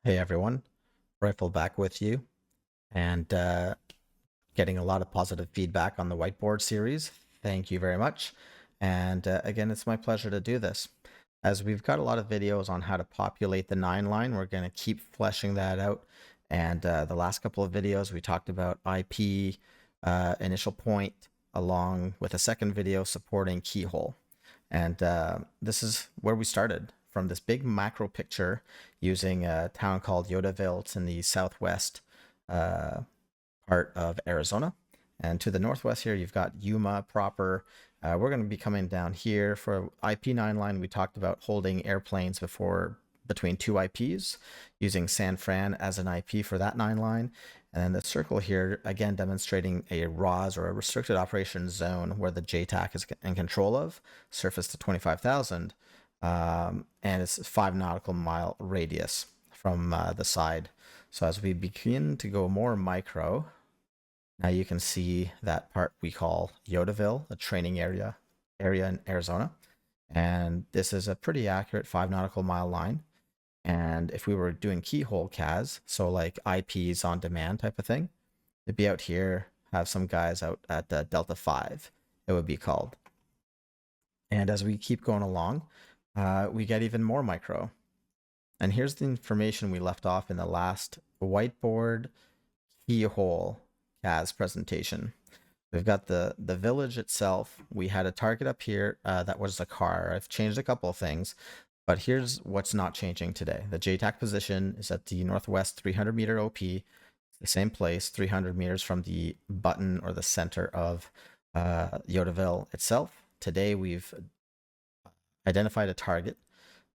Hey everyone, Rifle back with you, and getting a lot of positive feedback on the whiteboard series. Thank you very much. And again, it's my pleasure to do this. As we've got a lot of videos on how to populate the 9 line, we're going to keep fleshing that out. And the last couple of videos, we talked about IP, initial point, along with a second video supporting keyhole. And this is where we started from this big macro picture using a town called Yodaville. It's in the southwest part of Arizona. And to the northwest here, you've got Yuma proper. We're going to be coming down here for IP9 line. We talked about holding airplanes between two IPs, using San Fran as an IP for that 9 line. And then the circle here, again, demonstrating a ROZ or a restricted operations zone where the JTAC is in control of, surface to 25,000. And it's 5 nautical mile radius from the side. So as we begin to go more micro, now you can see that part we call Yodaville, a training area in Arizona. And this is a pretty accurate 5 nautical mile line. And if we were doing keyhole CAS, so like IPs on demand type of thing, it'd be out here, have some guys out at the Delta 5, it would be called. And as we keep going along, we get even more micro. And here's the information we left off in the last whiteboard keyhole CAS presentation. We've got the village itself. We had a target up here that was a car. I've changed a couple of things, but here's what's not changing today. The JTAC position is at the northwest 300 meter OP, the same place, 300 meters from the button or the center of Yodaville itself. Today we've identified a target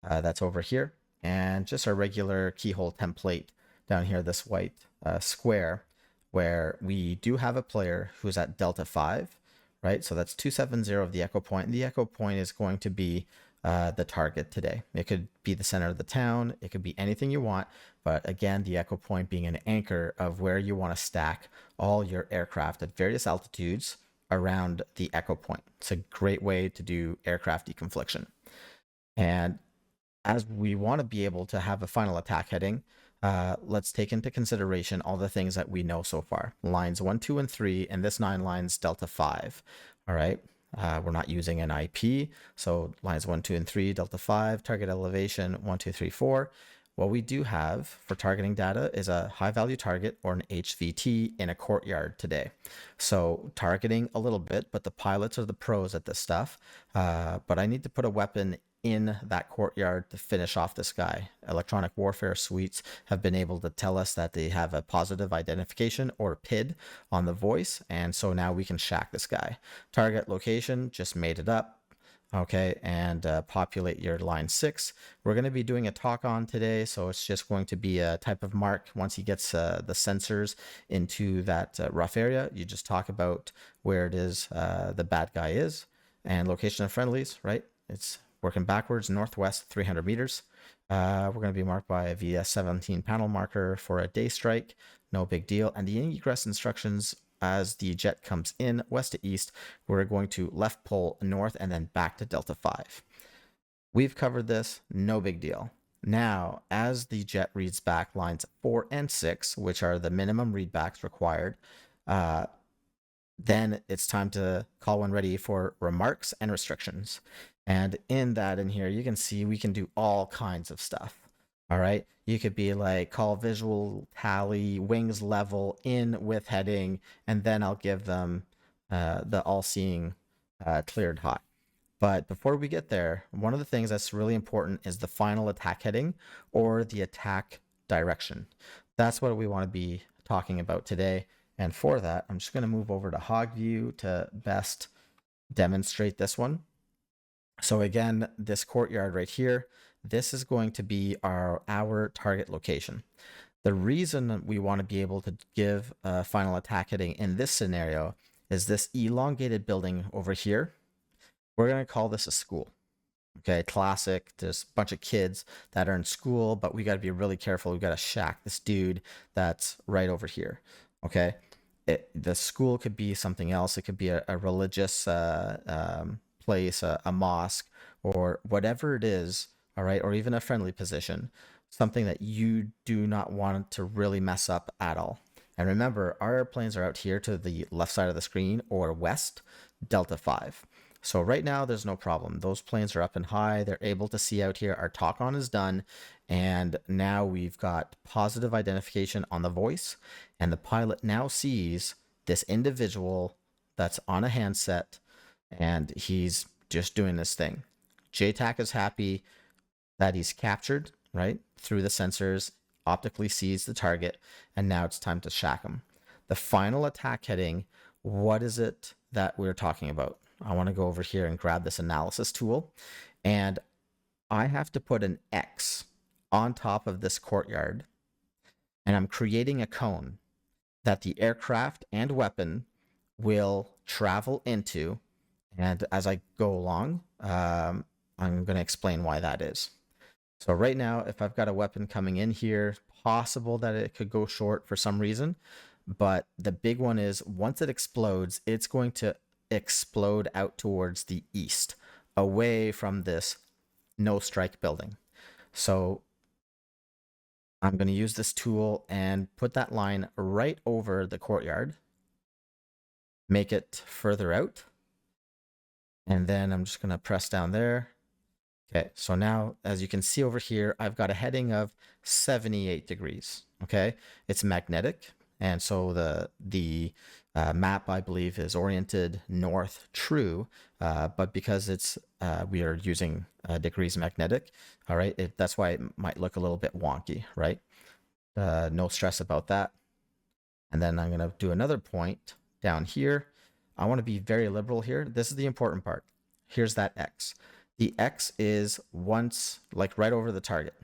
that's over here, and just our regular keyhole template down here, this white square, where we do have a player who's at Delta 5, right? So that's 270 of the echo point. And the echo point is going to be the target today. It could be the center of the town. It could be anything you want. But again, the echo point being an anchor of where you want to stack all your aircraft at various altitudes around the echo point. It's a great way to do aircraft deconfliction. And as we want to be able to have a final attack heading, let's take into consideration all the things that we know so far. Lines 1, 2, and 3, and this 9 lines Delta 5. All right. We're not using an IP. So lines 1, 2, and 3, Delta 5, target elevation 1, 2, 3, 4. What we do have for targeting data is a high value target or an HVT in a courtyard today. So targeting a little bit, but the pilots are the pros at this stuff. But I need to put a weapon in that courtyard to finish off this guy. Electronic warfare suites have been able to tell us that they have a positive identification or PID on the voice, and so now we can shack this guy. Target location, just made it up. Okay, and populate your line 6. We're going to be doing a talk on today, so it's just going to be a type of mark. Once he gets the sensors into that rough area, you just talk about where it is the bad guy is, and location of friendlies, right? It's working backwards, northwest 300 meters. We're going to be marked by a VS17 panel marker for a day strike. No big deal. And the egress instructions as the jet comes in west to east, we're going to left pole north and then back to Delta 5. We've covered this, no big deal. Now, as the jet reads back lines 4 and 6, which are the minimum readbacks required, then it's time to call when ready for remarks and restrictions. And in here, you can see we can do all kinds of stuff. All right. You could be like call visual tally, wings level in with heading, and then I'll give them the all seeing cleared hot. But before we get there, one of the things that's really important is the final attack heading or the attack direction. That's what we want to be talking about today. And for that, I'm just going to move over to Hog View to best demonstrate this one. So again, this courtyard right here, this is going to be our target location. The reason we want to be able to give a final attack heading in this scenario is this elongated building over here. We're going to call this a school. Okay, classic. There's a bunch of kids that are in school, but we got to be really careful. We got to shack this dude that's right over here. Okay, the school could be something else. It could be a religious place, a mosque, or whatever it is. All right, or even a friendly position. something that you do not want to really mess up at all. And remember, our airplanes are out here to the left side of the screen or west, Delta 5. So right now, there's no problem. Those planes are up and high. They're able to see out here. Our talk on is done. And now we've got positive identification on the voice. And the pilot now sees this individual that's on a handset, and he's just doing this thing. JTAC is happy that he's captured, right, through the sensors, optically sees the target, and now it's time to shack him. The final attack heading, what is it that we're talking about? I want to go over here and grab this analysis tool, and I have to put an X on top of this courtyard, and I'm creating a cone that the aircraft and weapon will travel into. And as I go along, I'm going to explain why that is. So right now, if I've got a weapon coming in here, possible that it could go short for some reason. But the big one is once it explodes, it's going to explode out towards the east, away from this no strike building. So I'm going to use this tool and put that line right over the courtyard, make it further out. And then I'm just going to press down there. Okay, so now, as you can see over here, I've got a heading of 78 degrees. Okay, it's magnetic. And so the map, I believe, is oriented north true, but because it's we are using degrees magnetic, all right, that's why it might look a little bit wonky, right? No stress about that. And then I'm going to do another point down here. I want to be very liberal here. This is the important part. Here's that X. The X is once, like right over the target.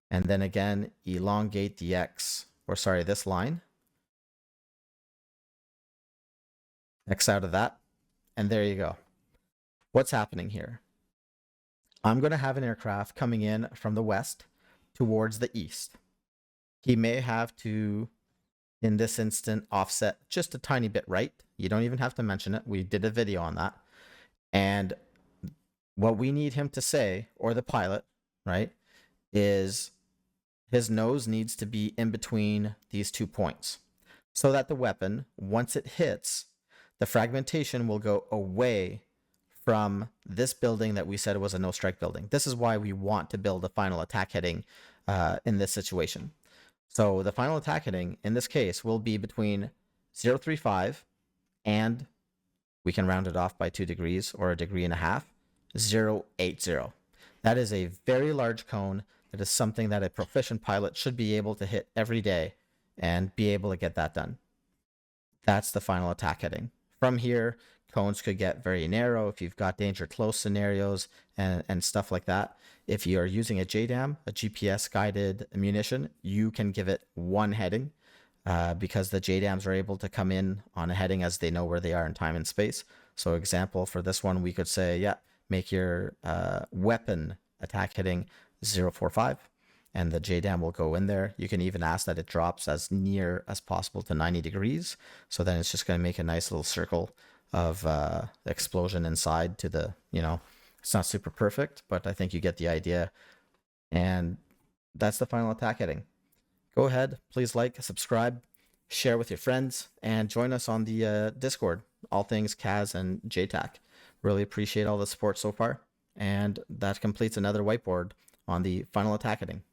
And then again, elongate the X, or sorry, this line. X out of that. And there you go. What's happening here? I'm going to have an aircraft coming in from the west towards the east. He may have to, in this instant, offset just a tiny bit right. You don't even have to mention it. We did a video on that. And what we need him to say, or the pilot, right, is his nose needs to be in between these 2 points so that the weapon, once it hits, the fragmentation will go away from this building that we said was a no-strike building. This is why we want to build a final attack heading in this situation. So the final attack heading in this case will be between 035 and, we can round it off by 2 degrees or 1.5 degrees, 080. That is a very large cone. That is something that a proficient pilot should be able to hit every day and be able to get that done. That's the final attack heading. From here, cones could get very narrow if you've got danger close scenarios and stuff like that. If you're using a JDAM, a GPS guided munition, you can give it one heading because the JDAMs are able to come in on a heading as they know where they are in time and space. So example for this one, we could say, yeah, make your weapon attack heading 045, and the JDAM will go in there. You can even ask that it drops as near as possible to 90 degrees. So then it's just going to make a nice little circle of explosion inside to the, it's not super perfect, but I think you get the idea. And that's the final attack heading. Go ahead, please like, subscribe, share with your friends, and join us on the Discord, all things CAS and JTAC. Really appreciate all the support so far. And that completes another whiteboard on the final attack heading.